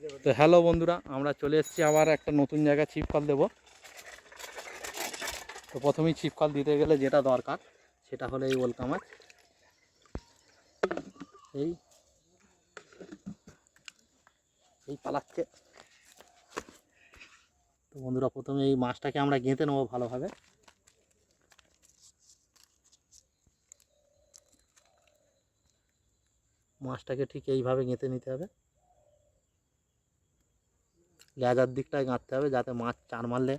তো হ্যালো বন্ধুরা, আমরা চলে এসেছি আবার একটা নতুন জায়গায় ছিপ কল দেবো। তো প্রথমেই ছিপ কল দিতে গেলে যেটা দরকার সেটা হলো এই ওলকা মাছ। এই এই পালাচ্ছে। তো বন্ধুরা, প্রথমে এই মাছটাকে আমরা গেঁথে নেবো ভালোভাবে। মাছটাকে ঠিক এইভাবে গেঁথে নিতে হবে, লেজার দিকটায় গাঁথতে হবে যাতে মাছ চার মারলে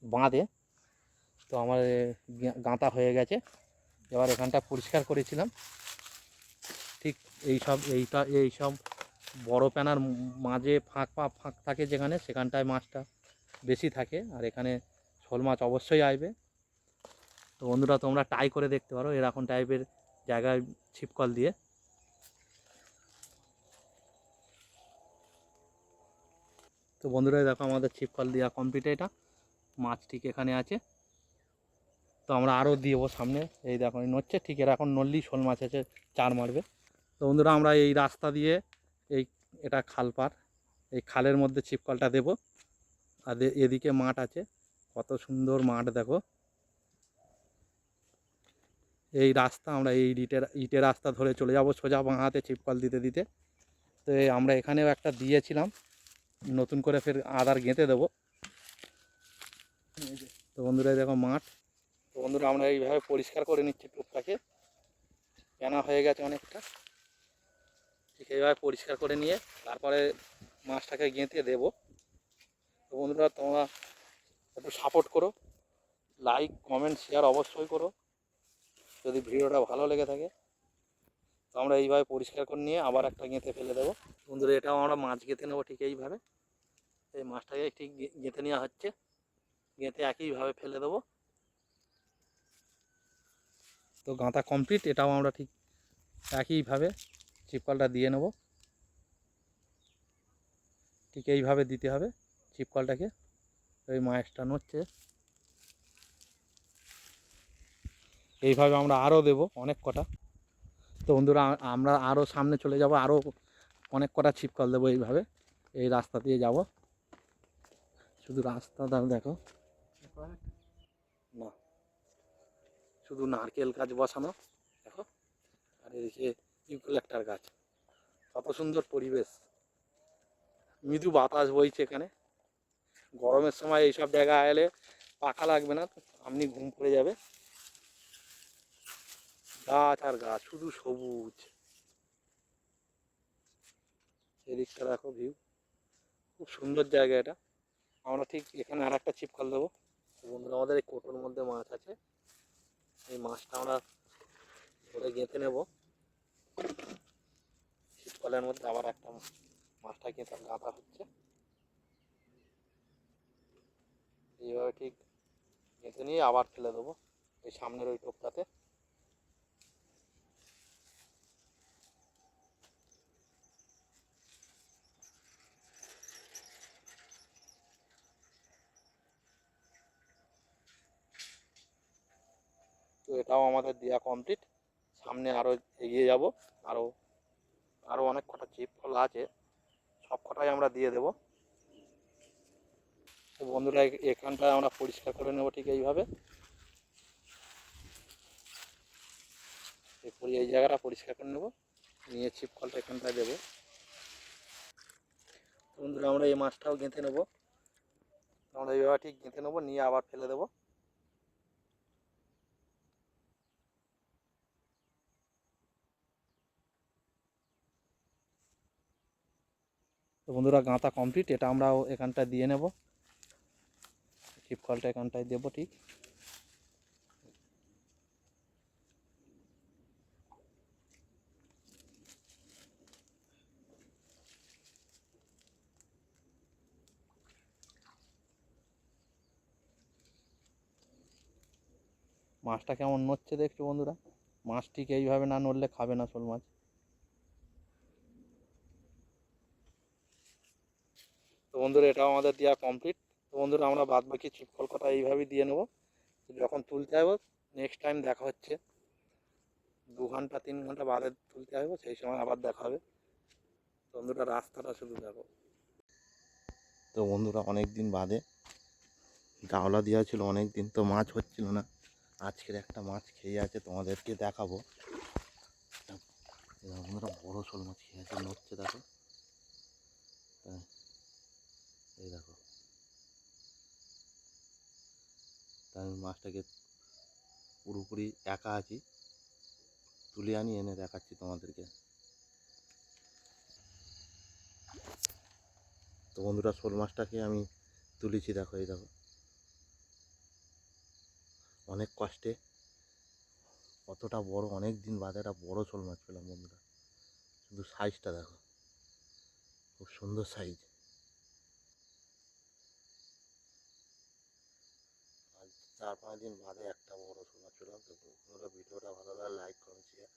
বাঁধে। তো আমার গাঁথা হয়ে গেছে। এবার এখানটা পরিষ্কার করেছিলাম। ঠিক এইসব বড় প্যানার মাঝে ফাঁক থাকে যেখানে, সেখানটায় মাছটা বেশি থাকে। আর এখানে শোল মাছ অবশ্যই আসবে। তো বন্ধুরা, তোমরা ট্রাই করে দেখতে পারো এরকম টাইপের জায়গায় ছিপকল দিয়ে। তো বন্ধুরা, দেখো আমাদের ছিপকল দেওয়া কমপ্লিট। এটা মাছ ঠিক এখানে আছে। তো আমরা আরও দিব সামনে। এই দেখো নড়ছে, ঠিক এরকম নড়লেই শোল মাছ আছে, চার মারবে। তো বন্ধুরা, আমরা এই রাস্তা দিয়ে এটা খাল পার, এই খালের মধ্যে ছিপকলটা দেব। আর এদিকে মাঠ আছে, কত সুন্দর মাঠ দেখো। এই রাস্তা আমরা এই ইটের রাস্তা ধরে চলে যাব সোজা বাঁ হাতে ছিপকল দিতে দিতে। তো আমরা এখানেও একটা দিয়েছিলাম, নতুন করে ফের আদার গেঁথে দেবো। তো বন্ধুরা, দেখো মাঠ। তো বন্ধুরা, আমরা এইভাবে পরিষ্কার করে নিচ্ছি টুকটাকে, কেনা হয়ে গেছে অনেকটা। ঠিক এইভাবে পরিষ্কার করে নিয়ে তারপরে মাছটাকে গেঁথে দেবো। তো বন্ধুরা, তোমরা একটু সাপোর্ট করো, লাইক কমেন্ট শেয়ার অবশ্যই করো যদি ভিডিওটা ভালো লেগে থাকে। তো আমরা এইভাবে পরিষ্কার করে নিয়ে আবার একটা গেঁথে ফেলে দেবো। বন্ধুরা, এটাও আমরা মাছ গেঁথে নেবো ঠিক এইভাবে। এই মাছটাকে ঠিক গেঁথে নেওয়া হচ্ছে, গেঁথে একইভাবে ফেলে দেবো। তো গাঁথা কমপ্লিট। এটাও আমরা ঠিক একইভাবে ছিপকলটা দিয়ে নেব। ঠিক এইভাবে দিতে হবে ছিপকলটাকে। ওই মাছটা নড়ছে, এইভাবে আমরা আরও দেবো অনেক কটা। তো বন্ধুরা, আমরা আরও সামনে চলে যাব, আরও অনেক কটা ছিপকল দেবো এইভাবে। এই রাস্তা দিয়ে যাব, শুধু রাস্তাটা দেখো না, শুধু নারকেল গাছ বসানো দেখো। আর এদিকে ইউক্যালিপটাস গাছ, কত সুন্দর পরিবেশ। মৃদু বাতাস বইছে এখানে। গরমের সময় এইসব জায়গায় এলে পাখা লাগবে না, আপনি ঘুম পড়ে যাবে। গাছ আর গাছ, শুধু সবুজ। এদিকটা দেখো ভিউ, খুব সুন্দর জায়গা এটা। আমরা ঠিক এখানে আর একটা ছিপকল দেবো। বন্ধুরা, আমাদের এই কোটোর মধ্যে মাছ আছে, এই মাছটা আমরা ধরে গেঁথে নেব। ছিপকলের মধ্যে আবার একটা মাছটা গেঁথে গাঁথা হচ্ছে। এইভাবে ঠিক গেঁথে নিয়ে আবার ফেলে দেবো এই সামনের ওই টোপটাতে। তো এটাও আমাদের দেওয়া কমপ্লিট। সামনে আরও এগিয়ে যাব, আরও আরও অনেক কটা ছিপকল আছে, সব কটাই আমরা দিয়ে দেবো। তো বন্ধুরা, এখানটায় আমরা পরিষ্কার করে নেব ঠিক এইভাবে। এই জায়গাটা পরিষ্কার করে নেব, নিয়ে ছিপকলটা এখানটায় দেবো। বন্ধুরা, আমরা এই মাছটাও গেঁথে নেব। আমরা এইভাবে ঠিক গেঁথে নেবো, নিয়ে আবার ফেলে দেবো। তো বন্ধুরা, গাঁথা কমপ্লিট। এটা আমরাও এখানটায় দিয়ে নেব, ছিপকলটা এখানটায় দেবো ঠিক। মাছটা কেমন নড়ছে দেখছো বন্ধুরা। মাছ ঠিক এইভাবে না নড়লে খাবে না শোল মাছ। তো বন্ধুরা, এটাও আমাদের দেওয়া কমপ্লিট। তো বন্ধুরা, আমরা বাদ বাকি ছিপকল কটা এইভাবেই দিয়ে নেব। যখন তুলতে আসবো নেক্সট টাইম দেখা হচ্ছে, 2 ঘন্টা 3 ঘন্টা বাদে তুলতে আসবো, সেই সময় আবার দেখা হবে। বন্ধুরা রাস্তাটা শুধু দেখো। তো বন্ধুরা অনেক দিন বাদে জাওলা দেওয়া ছিল, অনেক দিন তো মাছ হচ্ছিল না। আজকের একটা মাছ খেয়ে আছে, তোমাদেরকে দেখাবো। বন্ধুরা বড় শোল মাছ খেয়ে আছে, নড়ছে দেখো। এই দেখো, তাই আমি মাছটাকে পুরোপুরি একা আছি, তুলে আনি এনে দেখাচ্ছি তোমাদেরকে। তো বন্ধুরা শোল মাছটাকে আমি তুলেছি, দেখো এই দেখো, অনেক কষ্টে। কতটা বড়, অনেক দিন বাদে একটা বড় শোল মাছ পেলাম বন্ধুরা। শুধু সাইজটা দেখো, খুব সুন্দর সাইজ। আজ 4-5 দিন বাদে একটা বড় শোল মাছ পেলাম। তো বন্ধুরা ভিডিওটা ভালো লাগলে লাইক, কমেন্ট, শেয়ার,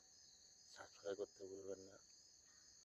সাবস্ক্রাইব করতে ভুলবেন না।